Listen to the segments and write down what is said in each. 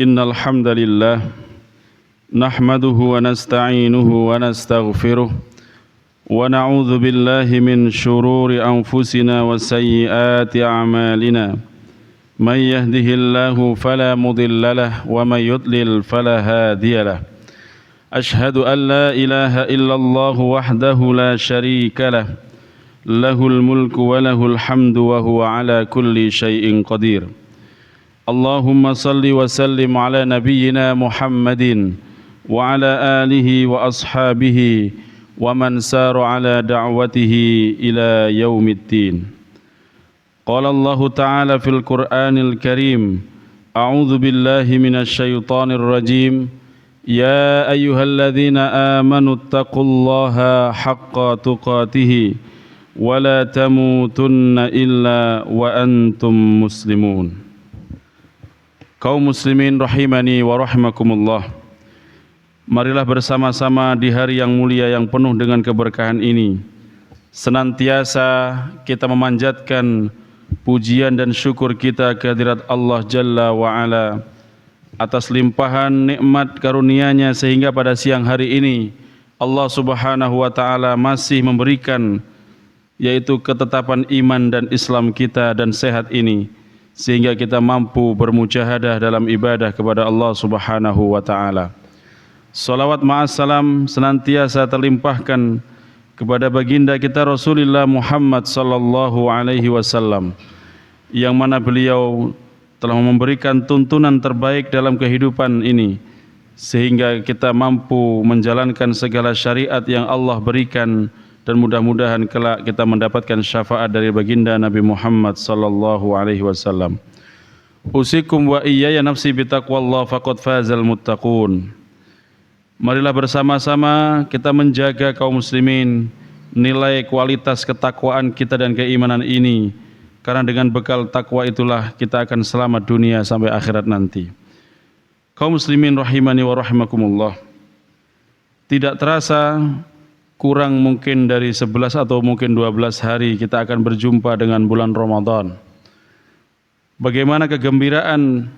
إن الحمد لله نحمده ونستعينه ونستغفره ونعوذ بالله من شرور أنفسنا وسيئات أعمالنا من يهده الله فلا مضل له ومن يضلل فلا هادي له أشهد أن لا إله إلا الله وحده لا شريك له له الملك وله الحمد وهو على كل شيء قدير اللهم صل وسلم على نبينا محمد وعلى آله وأصحابه ومن سار على دعوته إلى يوم الدين. قال الله تعالى في القرآن الكريم أعوذ بالله من الشيطان الرجيم يا أيها الذين آمنوا اتقوا الله حق تقاته ولا تموتن إلا وأنتم مسلمون. Kaum muslimin rahimani wa rahimakumullah. Marilah bersama-sama di hari yang mulia yang penuh dengan keberkahan ini senantiasa kita memanjatkan pujian dan syukur kita kehadirat Allah Jalla wa Ala atas limpahan nikmat karunia-Nya sehingga pada siang hari ini Allah Subhanahu wa taala masih memberikan yaitu ketetapan iman dan Islam kita dan sehat ini sehingga kita mampu bermujahadah dalam ibadah kepada Allah Subhanahu wa taala. Salawat ma'assalam senantiasa terlimpahkan kepada baginda kita Rasulullah Muhammad sallallahu alaihi wasallam yang mana beliau telah memberikan tuntunan terbaik dalam kehidupan ini sehingga kita mampu menjalankan segala syariat yang Allah berikan dan mudah-mudahan kelak kita mendapatkan syafaat dari baginda Nabi Muhammad sallallahu alaihi wasallam. Usikum wa iyaya nafsi bitaqwallah faqad fazal muttaqun. Marilah bersama-sama kita menjaga kaum muslimin nilai kualitas ketakwaan kita dan keimanan ini, karena dengan bekal takwa itulah kita akan selamat dunia sampai akhirat nanti. Kaum muslimin rahimani wa rahimakumullah. Tidak terasa kurang mungkin dari 11 atau mungkin 12 hari kita akan berjumpa dengan bulan Ramadan. Bagaimana kegembiraan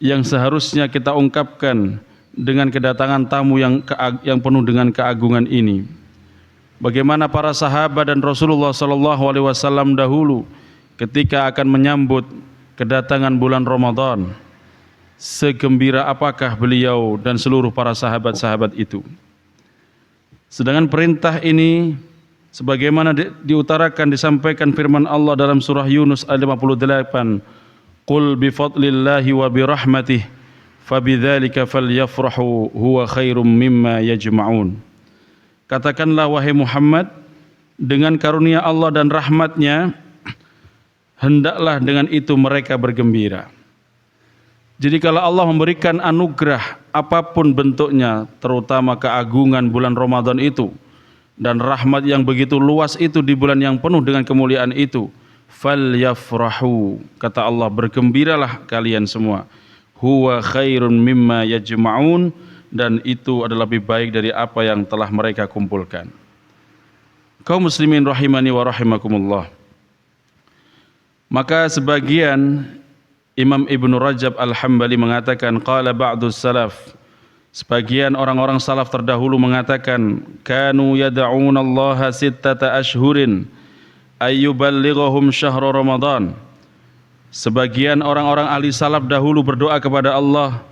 yang seharusnya kita ungkapkan dengan kedatangan tamu yang penuh dengan keagungan ini. Bagaimana para sahabat dan Rasulullah sallallahu alaihi wasallam dahulu ketika akan menyambut kedatangan bulan Ramadan, segembira apakah beliau dan seluruh para sahabat-sahabat itu. Sedangkan perintah ini sebagaimana diutarakan disampaikan firman Allah dalam surah Yunus ayat 58, "Qul bi fadlillahi wa bi rahmatih fabidzalika falyafrahu huwa khairum mimma yajma'un." Katakanlah wahai Muhammad, dengan karunia Allah dan rahmatnya hendaklah dengan itu mereka bergembira. Jadi kalau Allah memberikan anugerah apapun bentuknya, terutama keagungan bulan Ramadan itu dan rahmat yang begitu luas itu di bulan yang penuh dengan kemuliaan itu, falyafrahu, kata Allah, bergembiralah kalian semua, huwa khairun mimma yajma'un, dan itu adalah lebih baik dari apa yang telah mereka kumpulkan. Kaum muslimin rahimani wa rahimakumullah. Maka sebagian Imam Ibnu Rajab Al-Hambali mengatakan, qala ba'dus salaf, sebagian orang-orang salaf terdahulu mengatakan, kanu yad'una Allah sittata ashhurin ayyuballighahum syahra Ramadan. Sebagian orang-orang ahli salaf dahulu berdoa kepada Allah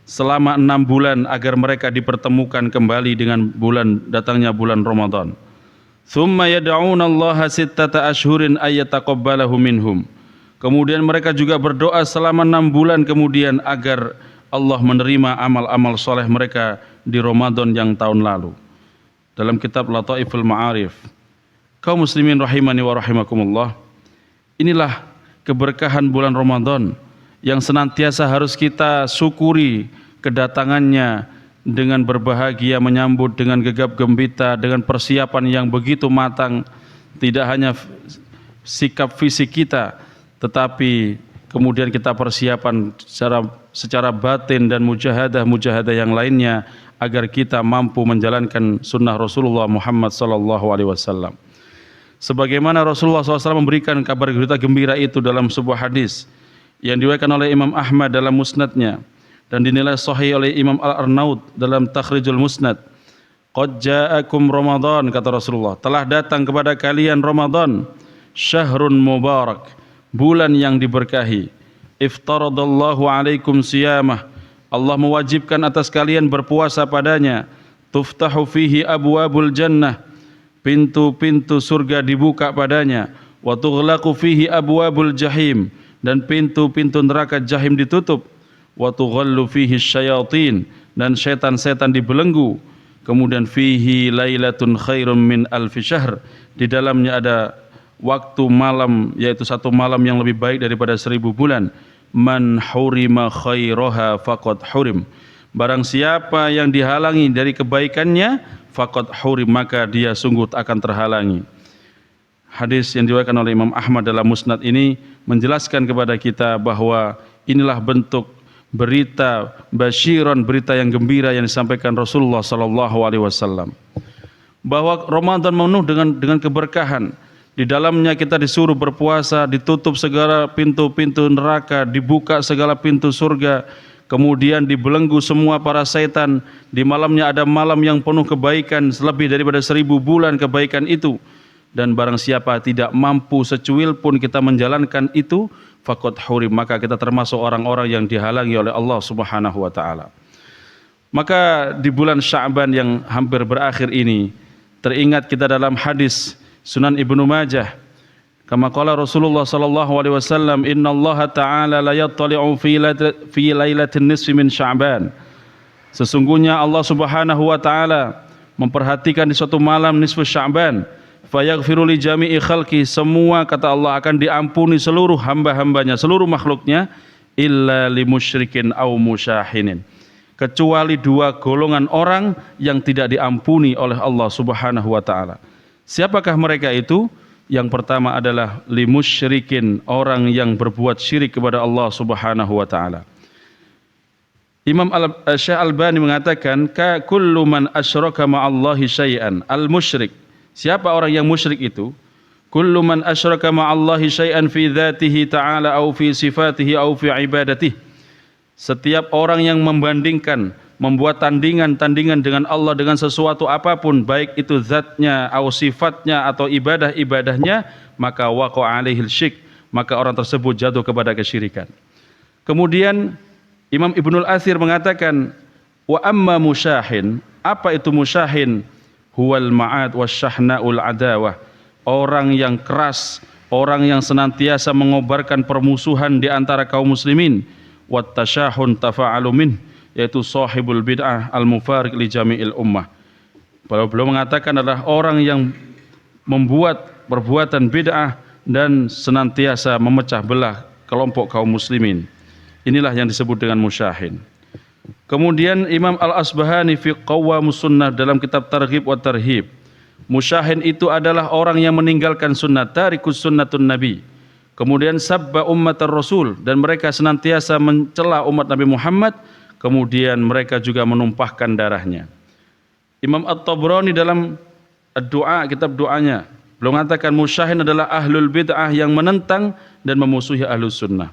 selama 6 bulan agar mereka dipertemukan kembali dengan datangnya bulan Ramadan. Thumma yad'una Allah sittata ashhurin ayyataqabbalahu minhum. Kemudian mereka juga berdoa selama 6 bulan kemudian agar Allah menerima amal-amal soleh mereka di Ramadan yang tahun lalu. Dalam kitab Lataiful Ma'arif. Kaum muslimin rahimani wa rahimakumullah. Inilah keberkahan bulan Ramadan yang senantiasa harus kita syukuri kedatangannya dengan berbahagia, menyambut dengan gegap gempita, dengan persiapan yang begitu matang. Tidak hanya sikap fisik kita, tetapi kemudian kita persiapan secara batin dan mujahadah yang lainnya agar kita mampu menjalankan sunnah Rasulullah Muhammad sallallahu alaihi wasallam. Sebagaimana Rasulullah SAW memberikan kabar berita gembira itu dalam sebuah hadis yang diriwayatkan oleh Imam Ahmad dalam musnadnya, dan dinilai sahih oleh Imam Al-Arnaud dalam Takhrijul Musnad. Qad ja'akum Ramadan, kata Rasulullah, telah datang kepada kalian Ramadan, syahrun mubarak, bulan yang diberkahi. Iftaradallahu alaikum siyamah, Allah mewajibkan atas kalian berpuasa padanya. Tuftahu fihi abwabul jannah, pintu-pintu surga dibuka padanya. Wa tughlaqu fihi abwabul jahim, dan pintu-pintu neraka jahim ditutup. Wa tughallu fihi syayatin, dan setan-setan dibelenggu. Kemudian fihi lailatun khairum min alfi syahr, di dalamnya ada waktu malam, yaitu satu malam yang lebih baik daripada 1000 bulan. Man hurima khairaha faqad hurim, barang siapa yang dihalangi dari kebaikannya, faqad hurim, maka dia sungguh akan terhalangi. Hadis yang diriwayatkan oleh Imam Ahmad dalam Musnad ini menjelaskan kepada kita bahwa inilah bentuk berita basyiran, berita yang gembira yang disampaikan Rasulullah sallallahu alaihi wasallam, bahwa Ramadan penuh dengan keberkahan. Di dalamnya kita disuruh berpuasa, ditutup segala pintu-pintu neraka, dibuka segala pintu surga, kemudian dibelenggu semua para setan. Di malamnya ada malam yang penuh kebaikan, lebih daripada 1000 bulan kebaikan itu. Dan barang siapa tidak mampu secuil pun kita menjalankan itu, faqad hurim, maka kita termasuk orang-orang yang dihalangi oleh Allah Subhanahu wa taala. Maka di bulan Sya'ban yang hampir berakhir ini, teringat kita dalam hadis Sunan Ibnu Majah, kama qala Rasulullah sallallahu alaihi wasallam, innallaha ta'ala la yattali'u fi lailatin nisfi min Sya'ban. Sesungguhnya Allah Subhanahu wa taala memperhatikan di suatu malam nisfu Sya'ban, fayaghfiru li jami'i khalqi, semua kata Allah akan diampuni seluruh hamba-hambanya, seluruh makhluknya, illa li musyrikin aw musyahinin, kecuali 2 golongan orang yang tidak diampuni oleh Allah Subhanahu wa taala. Siapakah mereka itu? Yang pertama adalah li musyrikin, orang yang berbuat syirik kepada Allah Subhanahu wa taala. Imam Syekh Albani mengatakan, ka kullu man asyraka ma'allahi syai'an. Al musyrik, siapa orang yang musyrik itu? Kullu man asyraka ma'allahi syai'an fi dzatihi ta'ala au fi sifatihi au fi ibadatihi. Setiap orang yang membandingkan, membuat tandingan dengan Allah dengan sesuatu apapun, baik itu zatnya atau sifatnya atau ibadah-ibadahnya, maka waqa'a alaihil syirk, maka orang tersebut jatuh kepada kesyirikan. Kemudian Imam Ibnul Athir mengatakan, wa amma musyahin, apa itu musyahin? Huwal ma'ad wasyahna'ul adawah, orang yang keras, orang yang senantiasa mengobarkan permusuhan di antara kaum muslimin. Wat tasyahun tafa'alu min, yaitu sahibul bid'ah al-mufariq li jami'il ummah. Beliau mengatakan adalah orang yang membuat perbuatan bid'ah dan senantiasa memecah belah kelompok kaum muslimin. Inilah yang disebut dengan musyahin. Kemudian Imam Al-Asbahani fi Qawamus Sunnah dalam kitab Targhib wa Tarhib, musyahin itu adalah orang yang meninggalkan sunnah, tarikus sunnatun nabi. Kemudian sabba ummatar rasul, dan mereka senantiasa mencela umat Nabi Muhammad, kemudian mereka juga menumpahkan darahnya. Imam At-Tabrani dalam doa, kitab doanya, beliau mengatakan musyahin adalah ahlul bid'ah yang menentang dan memusuhi ahlus sunnah.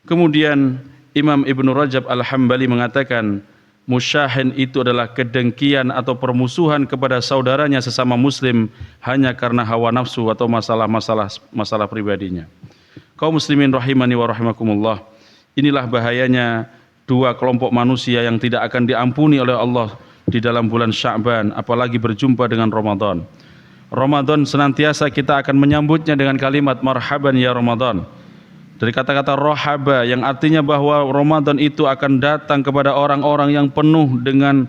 Kemudian Imam Ibnu Rajab Al-Hambali mengatakan musyahin itu adalah kedengkian atau permusuhan kepada saudaranya sesama muslim hanya karena hawa nafsu atau masalah pribadinya. Kaum muslimin rahimani wa rahimakumullah, inilah bahayanya 2 kelompok manusia yang tidak akan diampuni oleh Allah di dalam bulan Sya'ban, apalagi berjumpa dengan Ramadan. Ramadan senantiasa kita akan menyambutnya dengan kalimat marhaban ya Ramadan. Dari kata-kata rohaba yang artinya bahwa Ramadan itu akan datang kepada orang-orang yang penuh dengan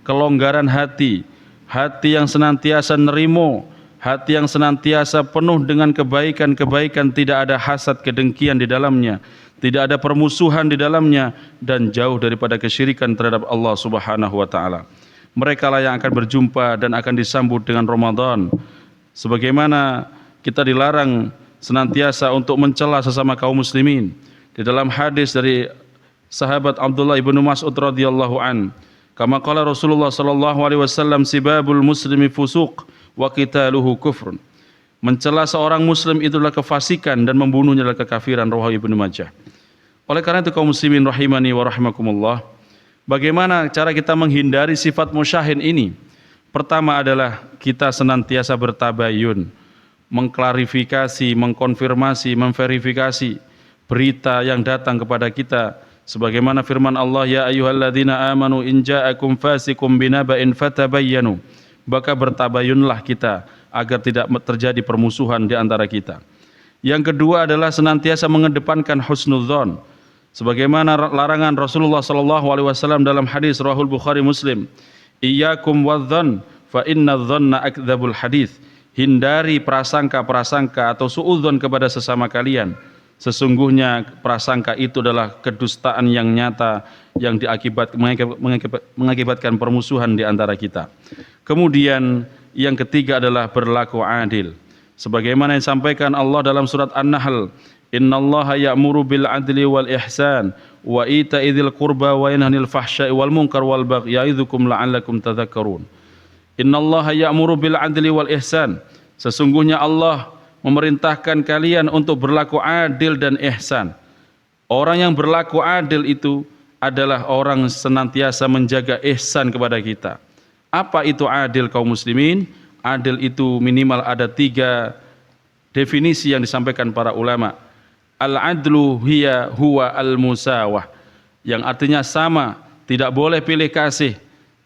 kelonggaran hati, hati yang senantiasa nerimo, hati yang senantiasa penuh dengan kebaikan-kebaikan, tidak ada hasad kedengkian di dalamnya, tidak ada permusuhan di dalamnya, dan jauh daripada kesyirikan terhadap Allah Subhanahu wa taala. Mereka lah yang akan berjumpa dan akan disambut dengan Ramadan. Sebagaimana kita dilarang senantiasa untuk mencela sesama kaum muslimin. Di dalam hadis dari sahabat Abdullah ibnu Mas'ud radhiyallahu an, kama qala Rasulullah sallallahu alaihi wasallam, sibabul muslimi fusuq wa qitaluhu kufrun. Mencela seorang muslim itulah kefasikan dan membunuhnya adalah kekafiran, rawahu Ibnu Majah. Oleh karena itu kaum muslimin rahimani wa rahimakumullah, bagaimana cara kita menghindari sifat musyahin ini? Pertama adalah kita senantiasa bertabayun, mengklarifikasi, mengkonfirmasi, memverifikasi berita yang datang kepada kita. Sebagaimana firman Allah, ya ayyuhalladzina amanu in ja'akum fasiqum binaba'in fatabayyanu. Maka bertabayunlah kita agar tidak terjadi permusuhan di antara kita. Yang kedua adalah senantiasa mengedepankan husnudzon. Sebagaimana larangan Rasulullah sallallahu alaihi wasallam dalam hadis riwayat Bukhari Muslim, iyyakum wadzan fa inna dzanna akdzabul hadits. Hindari prasangka-prasangka atau suudzon kepada sesama kalian. Sesungguhnya prasangka itu adalah kedustaan yang nyata yang mengakibatkan permusuhan di antara kita. Kemudian yang ketiga adalah berlaku adil. Sebagaimana yang disampaikan Allah dalam surat An-Nahl, innallaha ya'muru bil adli wal ihsan wa ita'i dzil qurba wa yanha 'anil fahsya'i wal munkar wal baghi ya'idzukum la'allakum tadhakkarun. Innallaha ya'muru bil adli wal ihsan. Sesungguhnya Allah memerintahkan kalian untuk berlaku adil dan ihsan. Orang yang berlaku adil itu adalah orang senantiasa menjaga ihsan kepada kita. Apa itu adil kaum muslimin? Adil itu minimal ada 3 definisi yang disampaikan para ulama. Al-adlu huwa al-musawah, yang artinya sama, tidak boleh pilih kasih.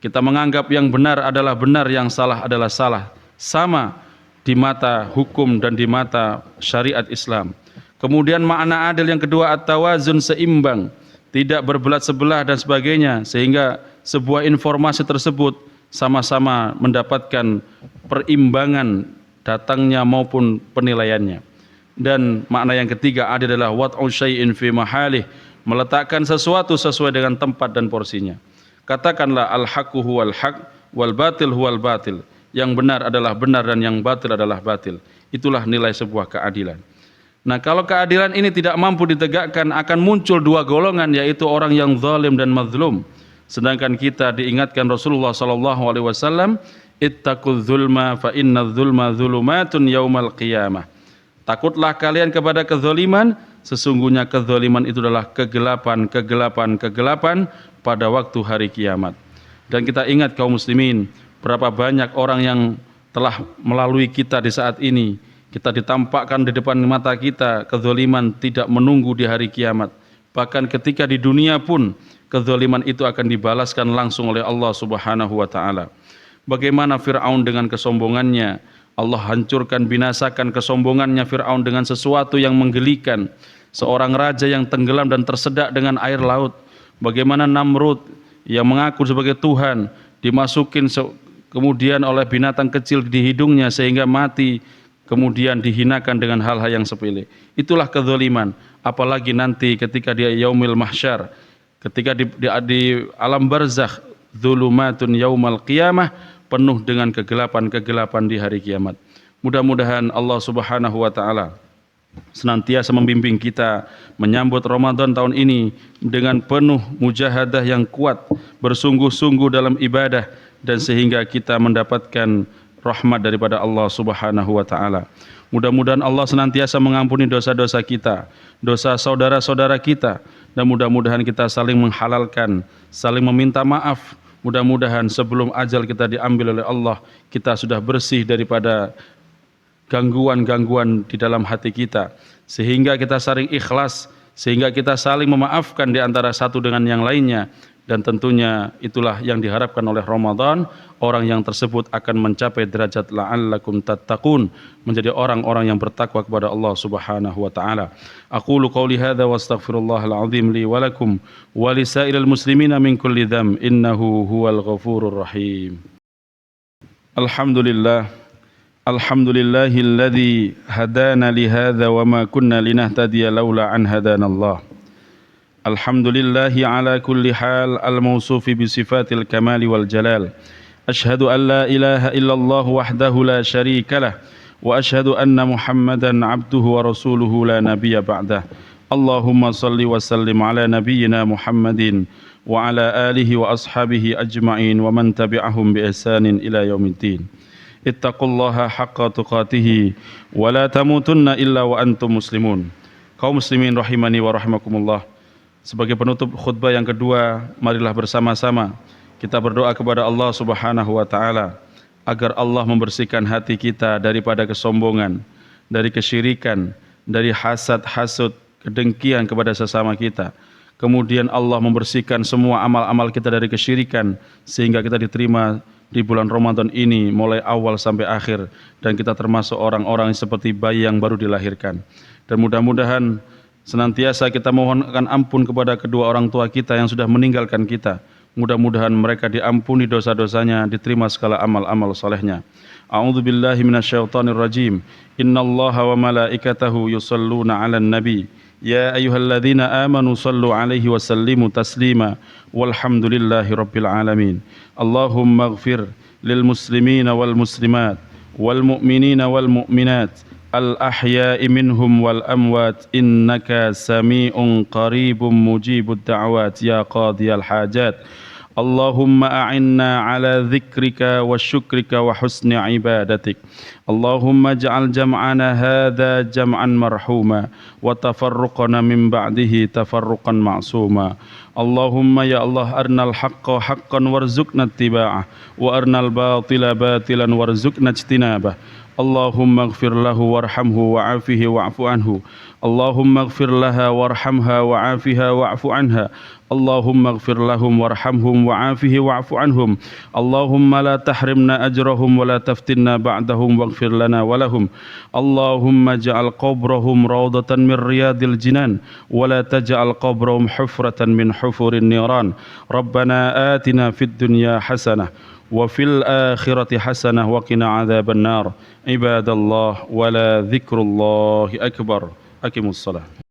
Kita menganggap yang benar adalah benar, yang salah adalah salah. Sama di mata hukum dan di mata syariat Islam. Kemudian makna adil yang kedua at-tawazun, seimbang, tidak berbelat sebelah dan sebagainya, sehingga sebuah informasi tersebut sama-sama mendapatkan perimbangan datangnya maupun penilaiannya. Dan makna yang ketiga adalah wat'u syai'in fi mahalih, meletakkan sesuatu sesuai dengan tempat dan porsinya. Katakanlah al-haqqu huwal haqq wal batil huwal batil. Yang benar adalah benar dan yang batil adalah batil. Itulah nilai sebuah keadilan. Nah, kalau keadilan ini tidak mampu ditegakkan, akan muncul 2 golongan, yaitu orang yang zalim dan mazlum. Sedangkan kita diingatkan Rasulullah sallallahu alaihi wasallam, ittaqudz zulma fa innadz zulma dzulumatun yaumal qiyamah. Takutlah kalian kepada kezaliman, sesungguhnya kezaliman itu adalah kegelapan pada waktu hari kiamat. Dan kita ingat kaum muslimin, berapa banyak orang yang telah melalui kita di saat ini. Kita ditampakkan di depan mata kita, kezaliman tidak menunggu di hari kiamat. Bahkan ketika di dunia pun, kezaliman itu akan dibalaskan langsung oleh Allah Subhanahu wa taala. Bagaimana Fir'aun dengan kesombongannya, Allah hancurkan, binasakan kesombongannya Fir'aun dengan sesuatu yang menggelikan. Seorang raja yang tenggelam dan tersedak dengan air laut. Bagaimana Namrud yang mengaku sebagai Tuhan, dimasukin kemudian oleh binatang kecil di hidungnya sehingga mati, kemudian dihinakan dengan hal-hal yang sepele. Itulah kezaliman. Apalagi nanti ketika di yaumil mahsyar, ketika di alam barzakh, dzulumatun yaumal qiyamah, penuh dengan kegelapan-kegelapan di hari kiamat. Mudah-mudahan Allah Subhanahu wa taala senantiasa membimbing kita menyambut Ramadan tahun ini dengan penuh mujahadah yang kuat, bersungguh-sungguh dalam ibadah, dan sehingga kita mendapatkan rahmat daripada Allah Subhanahu wa taala. Mudah-mudahan Allah senantiasa mengampuni dosa-dosa kita, dosa saudara-saudara kita, dan mudah-mudahan kita saling menghalalkan, saling meminta maaf. Mudah-mudahan sebelum ajal kita diambil oleh Allah, kita sudah bersih daripada gangguan-gangguan di dalam hati kita, sehingga kita saling ikhlas, sehingga kita saling memaafkan di antara satu dengan yang lainnya. Dan tentunya itulah yang diharapkan oleh Ramadan. Orang yang tersebut akan mencapai derajat la'allakum tattaqun, menjadi orang-orang yang bertakwa kepada Allah Subhanahu wa taala. Aqulu qouli hadza wa astaghfirullahal azim li wa lakum wa lisairil muslimina min kulli dzam innahu huwal ghafurur rahim. Alhamdulillah. Alhamdulillahilladzi hadana li hadza wa ma kunna linahtadiya laula an hadanallah. Alhamdulillahi ala kulli hal al-mawsufi bi sifatil kamali wal jalal. Ashhadu an la ilaha illallah wahdahu la syarika lah wa ashhadu anna Muhammadan abduhu wa rasuluhu la nabiyya ba'dah. Allahumma salli wa sallim ala nabiyyina Muhammadin wa ala alihi wa ashabihi ajma'in wa man tabi'ahum bi ihsanin ila yaumiddin. Ittaqullaha haqqa tuqatih wa la tamutunna illa wa antum muslimun. Kaum muslimin rahimani wa rahimakumullah. Sebagai penutup khutbah yang kedua, marilah bersama-sama kita berdoa kepada Allah Subhanahu wa taala agar Allah membersihkan hati kita daripada kesombongan, dari kesyirikan, dari hasad-hasud, kedengkian kepada sesama kita. Kemudian Allah membersihkan semua amal-amal kita dari kesyirikan sehingga kita diterima di bulan Ramadan ini mulai awal sampai akhir, dan kita termasuk orang-orang seperti bayi yang baru dilahirkan. Dan mudah-mudahan senantiasa kita mohonkan ampun kepada kedua orang tua kita yang sudah meninggalkan kita. Mudah-mudahan mereka diampuni dosa-dosanya, diterima segala amal-amal salehnya. A'udzu billahi minasyaitonir rajim. Innallaha wa malaikatahu yusholluna 'alan nabi. Ya ayyuhalladzina amanu shallu 'alaihi wa sallimu taslima. Walhamdulillahi rabbil alamin. Allahumma ighfir lil muslimina wal muslimat wal mu'minina wal mu'minat al-ahya'i minhum wal amwat innaka sami'un qaribun mujibud da'awat ya qadiyal hajat. Allahumma a'inna ala dzikrika wa syukrika wa husni ibadatik. Allahumma ij'al jam'ana hadha jam'an marhuma wa tafarruqana min ba'dihi tafarruqan ma'suma. Allahumma ya Allah arnal haqqa haqqan warzuqna ittiba'ah wa arnal batila batilan warzuqna ijtinabah. Allahumma ighfir lahu warhamhu wa'afihi wa'fu anhu. Allahumma ighfir laha warhamha wa'afiha wa'fu anha. Allahumma ighfir lahum warhamhum wa'afihi wa'fu anhum. Allahumma la tahrimna ajrahum wa la taftinna ba'dahum waghfir lana wa lahum. Allahumma ja'al qabrahum rawdatan min riyadil jinan wa la taj'al qabrahum hufratan min hufurin niran. Rabbana atina fid dunya hasanah wa fil akhirati hasanah wa qina adzaban nar. Ibadallah wa la dzikrullahi akbar. Aqimus shalah.